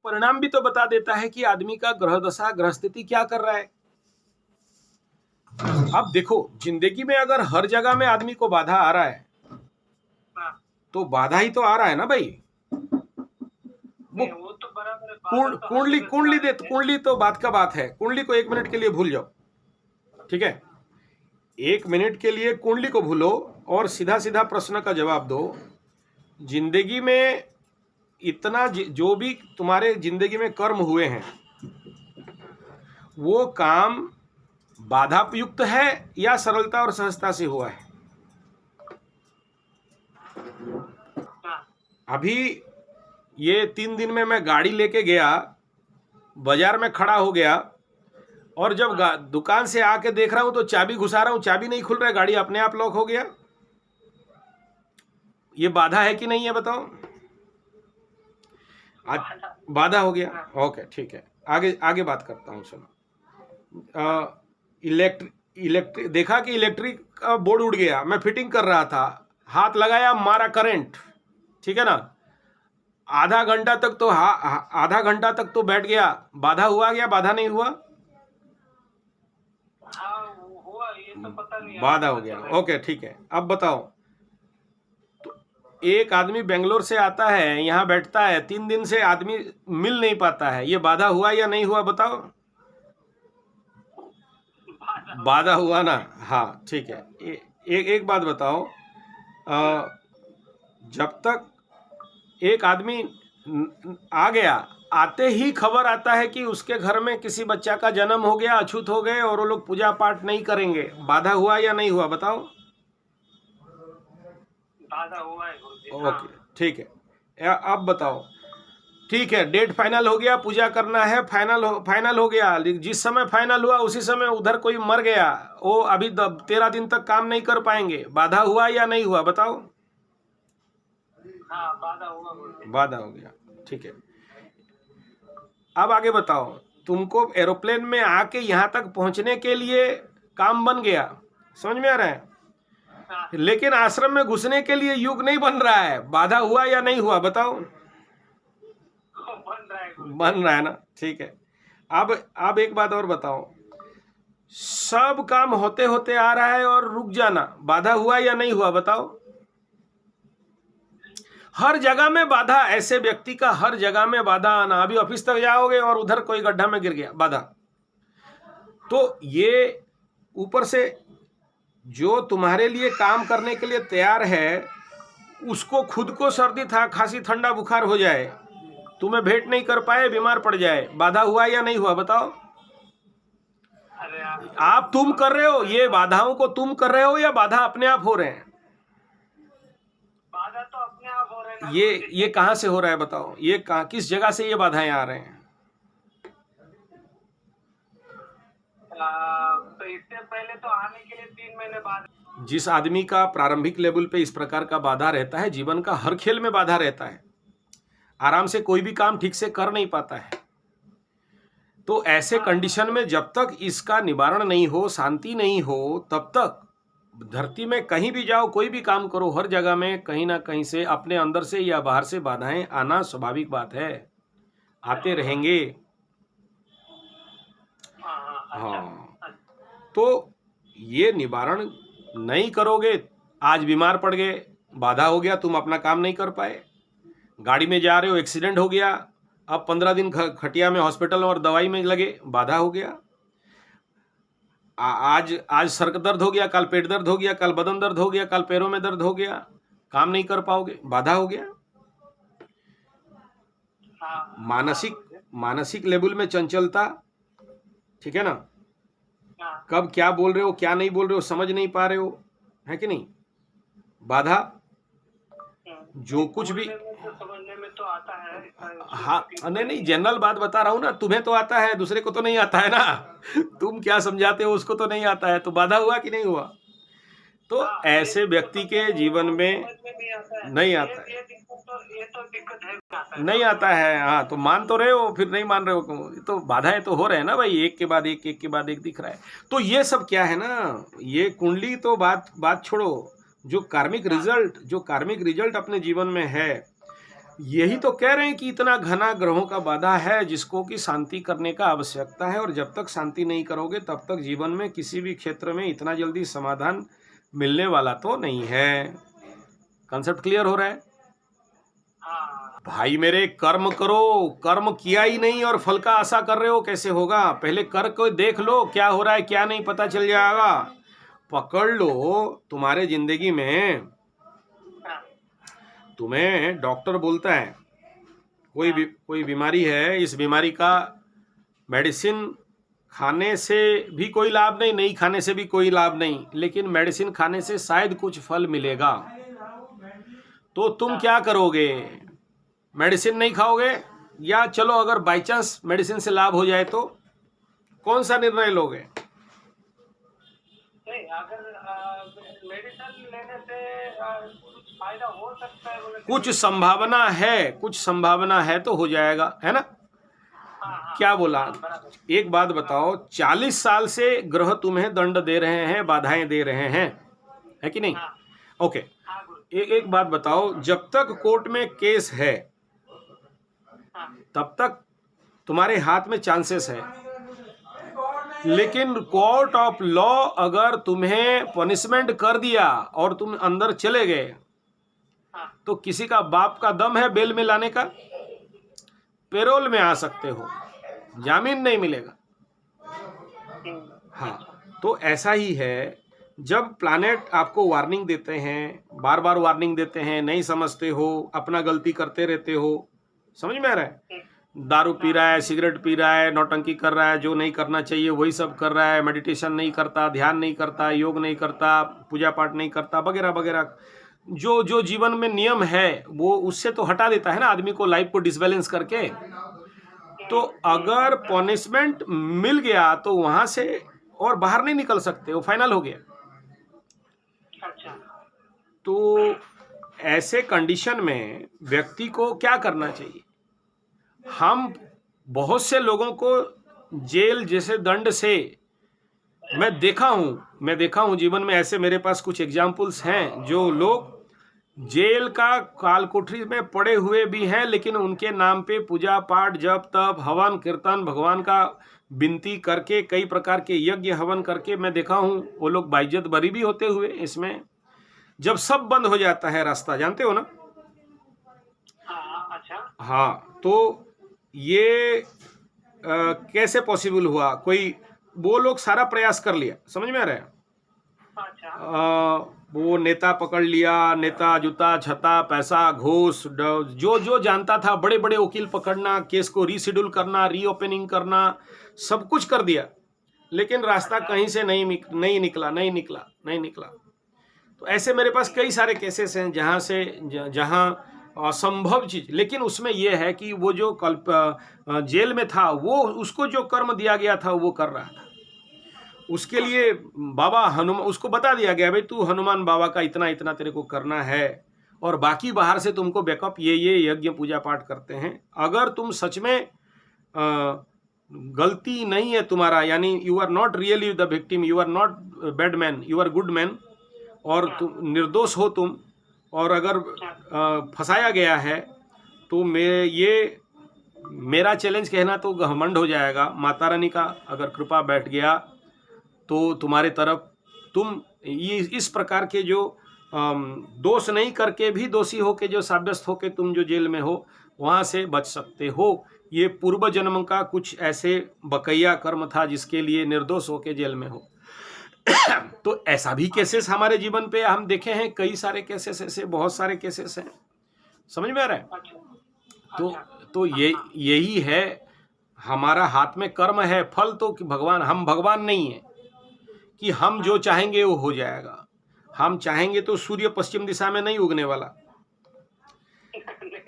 परिणाम भी तो बता देता है कि आदमी का ग्रह दशा ग्रह स्थिति क्या कर रहा है। अब देखो, जिंदगी में अगर हर जगह में आदमी को बाधा आ रहा है तो बाधा ही तो आ रहा है ना भाई। वो तो बराबर कुंडली तो बात का बात है। कुंडली को 1 मिनट के लिए भूल जाओ, ठीक है। 1 मिनट के लिए कुंडली को भूलो और सीधा सीधा प्रश्न का जवाब दो। जिंदगी में इतना जो भी तुम्हारे जिंदगी में कर्म हुए हैं वो काम बाधा युक्त है या सरलता और सहजता से हुआ है। अभी ये 3 दिन में मैं गाड़ी लेके गया, बाजार में खड़ा हो गया और जब दुकान से आके देख रहा हूं तो चाबी घुसा रहा हूं, चाबी नहीं खुल रहा है, गाड़ी अपने आप लॉक हो गया। ये बाधा है कि नहीं है बताओ? बाधा हो गया। ओके, ठीक है, आगे बात करता हूं। सुनो, इलेक्ट्रिक देखा कि इलेक्ट्रिक का बोर्ड उड़ गया, मैं फिटिंग कर रहा था, हाथ लगाया, मारा करंट, ठीक है ना। आधा घंटा तक तो बैठ गया। बाधा हुआ या बाधा नहीं हुआ? हुआ, ये तो पता नहीं, बाधा हो गया। ओके, ठीक है। अब बताओ, तो एक आदमी बेंगलोर से आता है, यहाँ बैठता है, 3 दिन से आदमी मिल नहीं पाता है, ये बाधा हुआ या नहीं हुआ बताओ? बाधा हुआ ना। हाँ, ठीक है। एक बात बताओ, जब तक एक आदमी आ गया, आते ही खबर आता है कि उसके घर में किसी बच्चा का जन्म हो गया, अछूत हो गए और वो लोग पूजा पाठ नहीं करेंगे, बाधा हुआ या नहीं हुआ बताओ? बाधा हुआ है। ओके, ठीक है। अब बताओ, ठीक है, डेट फाइनल हो गया, पूजा करना है, फाइनल हो गया। जिस समय फाइनल हुआ उसी समय उधर कोई मर गया, वो अभी 13 दिन तक काम नहीं कर पाएंगे, बाधा हुआ या नहीं हुआ बताओ? हाँ, बाधा हुआ। बाधा हो गया, ठीक है। अब आगे बताओ, तुमको एरोप्लेन में आके यहाँ तक पहुंचने के लिए काम बन गया, समझ में आ रहा है? हाँ। लेकिन आश्रम में घुसने के लिए युग नहीं बन रहा है, बाधा हुआ या नहीं हुआ बताओ? बन रहा है ना, ठीक है। अब एक बात और बताओ, सब काम होते होते आ रहा है और रुक जाना, बाधा हुआ या नहीं हुआ बताओ? हर जगह में बाधा, ऐसे व्यक्ति का हर जगह में बाधा आना। अभी ऑफिस तक जाओगे और उधर कोई गड्ढा में गिर गया, बाधा। तो ये ऊपर से जो तुम्हारे लिए काम करने के लिए तैयार है उसको खुद को सर्दी था खांसी ठंडा बुखार हो जाए, तुम्हें भेंट नहीं कर पाए, बीमार पड़ जाए, बाधा हुआ या नहीं हुआ बताओ? आप तुम कर रहे हो, ये बाधाओं को तुम कर रहे हो या बाधा अपने आप हो रहे हैं? बाधा तो अपने आप हो रहे हैं। ये कहां से हो रहा है बताओ? ये कहां, किस जगह से ये बाधाएं आ रहे हैं? तो इससे पहले तो आने के लिए 3 महीने बाद। जिस आदमी का प्रारंभिक लेवल पे इस प्रकार का बाधा रहता है, जीवन का हर खेल में बाधा रहता है, आराम से कोई भी काम ठीक से कर नहीं पाता है। तो ऐसे कंडीशन में जब तक इसका निवारण नहीं हो, शांति नहीं हो, तब तक धरती में कहीं भी जाओ, कोई भी काम करो, हर जगह में कहीं ना कहीं से अपने अंदर से या बाहर से बाधाएं आना स्वाभाविक बात है, आते रहेंगे। हाँ, तो ये निवारण नहीं करोगे, आज बीमार पड़ गए, बाधा हो गया, तुम अपना काम नहीं कर पाए। गाड़ी में जा रहे हो, एक्सीडेंट हो गया, अब 15 दिन खटिया में हॉस्पिटल और दवाई में लगे, बाधा हो गया। आज सर दर्द हो गया, कल पेट दर्द हो गया, कल बदन दर्द हो गया, कल पैरों में दर्द हो गया, काम नहीं कर पाओगे, बाधा हो गया। मानसिक लेवल में चंचलता, ठीक है ना, कब क्या बोल रहे हो क्या नहीं बोल रहे हो समझ नहीं पा रहे हो, है कि नहीं, बाधा। जो कुछ भी समझने में तो आता है। हाँ, नहीं, जनरल बात बता रहा हूँ ना, तुम्हें तो आता है, दूसरे को तो नहीं आता है ना। तुम क्या समझाते हो उसको तो नहीं आता है, तो बाधा हुआ कि नहीं हुआ? तो ऐसे व्यक्ति के जीवन में नहीं आता है, नहीं आता है। हाँ, तो मान तो रहे हो, फिर नहीं मान रहे हो, तो बाधाएं तो हो रहे हैं ना भाई, एक के बाद एक दिख रहा है। तो ये सब क्या है ना, ये कुंडली तो बात छोड़ो, जो कार्मिक रिजल्ट अपने जीवन में है यही तो कह रहे हैं कि इतना घना ग्रहों का बाधा है जिसको कि शांति करने का आवश्यकता है, और जब तक शांति नहीं करोगे तब तक जीवन में किसी भी क्षेत्र में इतना जल्दी समाधान मिलने वाला तो नहीं है। कंसेप्ट क्लियर हो रहा है? हाँ भाई मेरे, कर्म करो, कर्म किया ही नहीं और फल का आशा कर रहे हो, कैसे होगा? पहले कर को देख लो क्या हो रहा है क्या नहीं, पता चल जाएगा। पकड़ लो तुम्हारे जिंदगी में, हाँ तुम्हें डॉक्टर बोलता है कोई बीमारी है, इस बीमारी का मेडिसिन खाने से भी कोई लाभ नहीं, नहीं खाने से भी कोई लाभ नहीं, लेकिन मेडिसिन खाने से शायद कुछ फल मिलेगा। तो तुम क्या करोगे? मेडिसिन नहीं खाओगे, या चलो अगर बाई चांस मेडिसिन से लाभ हो जाए तो कौन सा निर्णय लोगे? नहीं, अगर मेडिसिन लेने से कुछ फायदा हो सकता है बोले तो- कुछ संभावना है तो हो जाएगा, है ना? हाँ हाँ क्या बोला? बराबर। एक बात बताओ, 40 साल से ग्रह तुम्हें दंड दे रहे हैं, बाधाएं दे रहे हैं, है कि नहीं? हाँ ओके, हाँ गुरु। एक बात बताओ, जब तक कोर्ट में केस है हाँ तब तक तुम्हारे हाथ में चांसेस है, लेकिन कोर्ट ऑफ लॉ अगर तुम्हें पनिशमेंट कर दिया और तुम अंदर चले गए, हाँ तो किसी का बाप का दम है बेल में लाने का? पेरोल में आ सकते हो, जामीन नहीं मिलेगा। हाँ, तो ऐसा ही है, जब प्लैनेट आपको वार्निंग देते हैं, बार बार वार्निंग देते हैं, नहीं समझते हो, अपना गलती करते रहते हो, समझ में आ रहा है? दारू पी रहा है, सिगरेट पी रहा है, नौटंकी कर रहा है, जो नहीं करना चाहिए वही सब कर रहा है, मेडिटेशन नहीं करता, ध्यान नहीं करता, योग नहीं करता, पूजा पाठ नहीं करता, वगैरह वगैरह, जो जो जीवन में नियम है वो उससे तो हटा देता है ना आदमी को, लाइफ को डिसबैलेंस करके। तो अगर पनिशमेंट मिल गया तो वहां से और बाहर नहीं निकल सकते, वो फाइनल हो गया। अच्छा तो ऐसे कंडीशन में व्यक्ति को क्या करना चाहिए? हम बहुत से लोगों को जेल जैसे दंड से मैं देखा हूं जीवन में, ऐसे मेरे पास कुछ एग्जाम्पल्स हैं, जो लोग जेल का काल कोठरी में पड़े हुए भी हैं, लेकिन उनके नाम पे पूजा पाठ, जप तप, हवन कीर्तन, भगवान का विनती करके, कई प्रकार के यज्ञ हवन करके मैं देखा हूं, वो लोग बाइज्जत बरी भी होते हुए। इसमें जब सब बंद हो जाता है रास्ता, जानते हो ना? हाँ अच्छा हाँ, तो ये कैसे पॉसिबल हुआ? कोई, वो लोग सारा प्रयास कर लिया, समझ में आ रहा है? अच्छा वो नेता पकड़ लिया, नेता जूता छता पैसा घूस जो जो जानता था, बड़े बड़े वकील पकड़ना, केस को रीशेड्यूल करना, रीओपनिंग करना, सब कुछ कर दिया, लेकिन रास्ता कहीं से नहीं निकला। तो ऐसे मेरे पास कई सारे केसेस हैं जहां असंभव चीज, लेकिन उसमें यह है कि वो जो जेल में था, वो उसको जो कर्म दिया गया था वो कर रहा था। उसके लिए बाबा हनुमान, उसको बता दिया गया, भाई तू हनुमान बाबा का इतना इतना तेरे को करना है, और बाकी बाहर से तुमको बैकअप ये यज्ञ पूजा पाठ करते हैं। अगर तुम सच में गलती नहीं है तुम्हारा, यानी you are not really the victim, you are not bad man, you are good man, और तुम निर्दोष हो तुम, और अगर फंसाया गया है, तो मेरा चैलेंज कहना तो घमंड हो जाएगा। माता रानी का अगर कृपा बैठ गया तो तुम्हारे तरफ, तुम ये इस प्रकार के जो दोष नहीं करके भी दोषी होके जो साब्यस्त होके तुम जो जेल में हो, वहाँ से बच सकते हो। ये पूर्व जन्म का कुछ ऐसे बकैया कर्म था जिसके लिए निर्दोष होके जेल में हो। तो ऐसा भी केसेस हमारे जीवन पे हम देखे हैं, कई सारे केसेस, ऐसे बहुत सारे केसेस हैं, समझ में आ रहा है? तो यही है, हमारा हाथ में कर्म है, फल तो भगवान, हम भगवान नहीं है कि हम जो चाहेंगे वो हो जाएगा। हम चाहेंगे तो सूर्य पश्चिम दिशा में नहीं उगने वाला।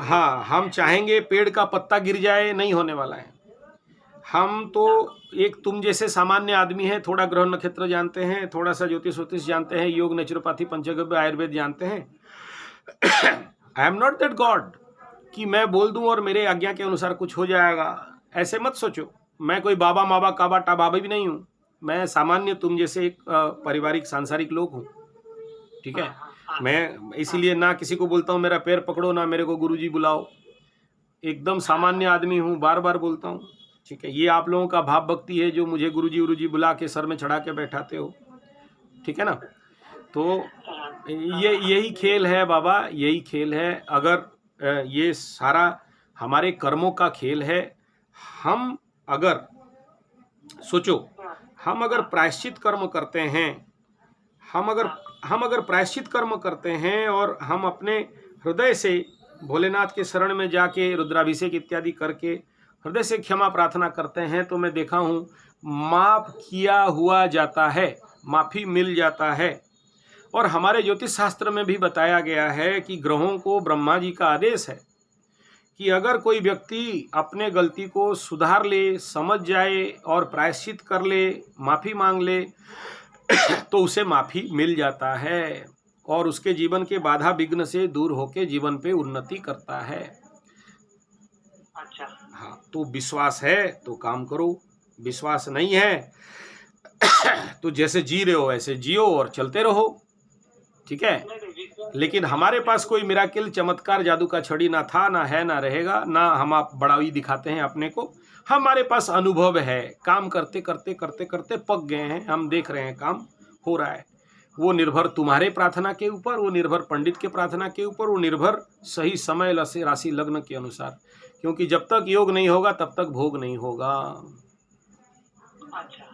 हाँ, हम चाहेंगे पेड़ का पत्ता गिर जाए, नहीं होने वाला है। हम तो एक तुम जैसे सामान्य आदमी हैं, थोड़ा ग्रह नक्षत्र जानते हैं, थोड़ा सा ज्योतिष जानते हैं, योग, नेचुरोपैथी, पंचगव्य, आयुर्वेद जानते हैं। I am not that God कि मैं बोल दूं और मेरे आज्ञा के अनुसार कुछ हो जाएगा, ऐसे मत सोचो। मैं कोई बाबा माबा काबा टाबा भी नहीं हूँ, मैं सामान्य तुम जैसे एक पारिवारिक सांसारिक लोग हूँ, ठीक है? मैं इसीलिए ना किसी को बोलता हूँ मेरा पैर पकड़ो, ना मेरे को गुरुजी बुलाओ। एकदम सामान्य आदमी हूँ, बार बार बोलता हूँ। ठीक है, ये आप लोगों का भाव भक्ति है जो मुझे गुरुजी गुरुजी बुला के सर में चढ़ा के बैठाते हो। ठीक है ना। तो ये यही खेल है बाबा, यही खेल है। अगर ये सारा हमारे कर्मों का खेल है। हम अगर सोचो, हम अगर प्रायश्चित कर्म करते हैं, हम अगर प्रायश्चित कर्म करते हैं और हम अपने हृदय से भोलेनाथ के शरण में जाके रुद्राभिषेक इत्यादि करके हृदय से क्षमा प्रार्थना करते हैं, तो मैं देखा हूँ माफ किया हुआ जाता है, माफी मिल जाता है। और हमारे ज्योतिष शास्त्र में भी बताया गया है कि ग्रहों को ब्रह्मा जी का आदेश है कि अगर कोई व्यक्ति अपने गलती को सुधार ले, समझ जाए और प्रायश्चित कर ले, माफ़ी मांग ले, तो उसे माफ़ी मिल जाता है और उसके जीवन के बाधा विघ्न से दूर होकर जीवन पे उन्नति करता है। अच्छा। हाँ, तो विश्वास है तो काम करो, विश्वास नहीं है तो जैसे जी रहे हो ऐसे जियो और चलते रहो। ठीक है, लेकिन हमारे पास कोई मिराकिल, चमत्कार, जादू का छड़ी ना था, ना है, ना रहेगा, ना हम आप बड़ाई दिखाते हैं अपने को। हमारे पास अनुभव है, काम करते करते करते करते पक गए हैं, हम देख रहे हैं काम हो रहा है। वो निर्भर तुम्हारे प्रार्थना के ऊपर, वो निर्भर पंडित के प्रार्थना के ऊपर, वो निर्भर सही समय राशि लग्न के अनुसार, क्योंकि जब तक योग नहीं होगा तब तक भोग नहीं होगा। अच्छा।